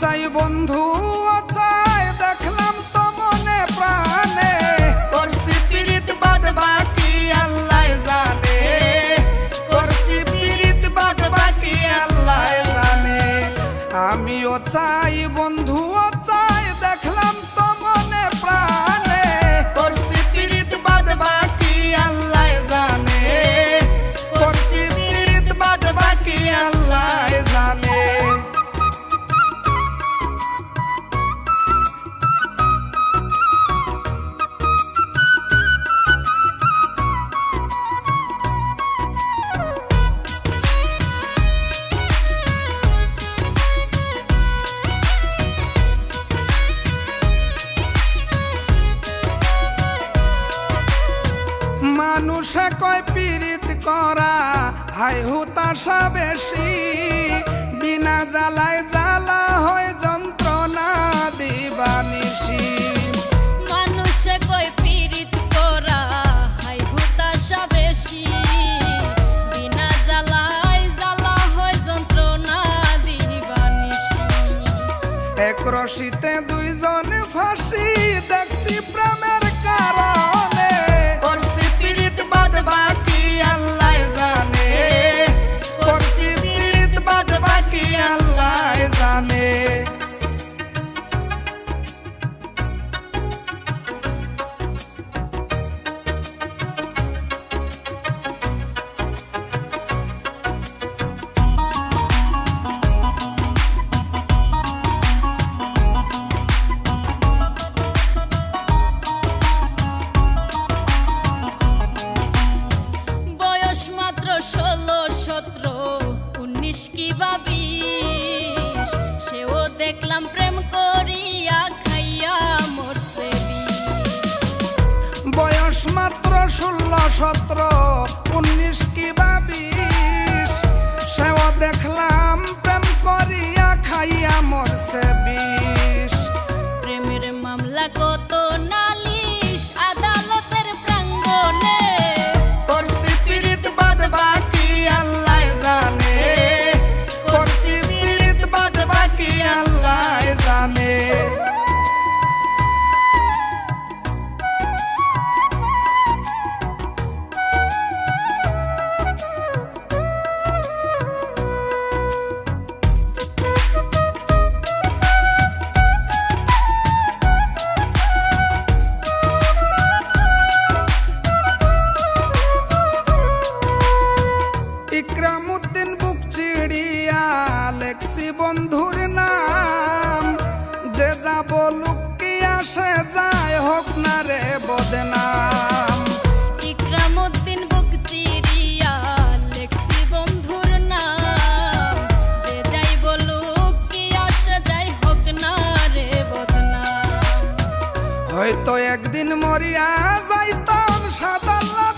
চাই বন্ধু চাই দেখলাম তো মনে প্রাণে করছি পিরিত বাদ বাকি আল্লাহ জানে করছি পিরিত বাদ বাকি আল্লাহ জানে আমিও চাই বন্ধু চাই দেখলাম তো মনে প্রাণে করছি পিরিত বাদ বাকি আল্লাহ জানে করছি পিরিত বাদ বাকি আল্লাহ জানে মানুষে কয় পীড়িত করা হাই হুতাশা বেশি বিনা জ্বালায় জ্বালা হয় যন্ত্রণা দিবানিশি মানুষে কয় পীড়িত করা হাই হুতাশা বেশি বিনা জ্বালায় জ্বালা হয় যন্ত্রণা দিবানিশি এক রশিতে দুইজন ফাঁসি দেখছি প্রেমের কারণে করছি পীড়িত বাদ বাকি আল্লাহ জানে করছি পীড়িত বাদ বাকি আল্লাহ জানে বয়স মাত্র 16-17 19 কি বা 20 সেও দেখলাম প্রেম করিয়া খাইয়া মরছে বয়স মাত্র 16-17 19 কি বা 20 সেও দেখলাম প্রেম করিয়া খাইয়া মরছে 20 প্রেমের মামলা কত নালিশ আদালতের প্রাঙ্গণে করছি পীড়িত বাদ বাকি আল্লাহ জানে করছি পীড়িত বাদ বাকি আল্লাহ জানে ইকরামউদ্দিন বুক চিড়িয়া লেখছি বন্ধুর নাম যে যা বলুক কি আসে যায় হোক না রে বদনাম ইকরামউদ্দিন বুক চিরিয়া লেখছি বন্ধুর নাম যে যাই বলুক কি আসে যাই হোক না রে বদনাম হয়তো একদিন মরিয়া যাইতাম সাদাল্লা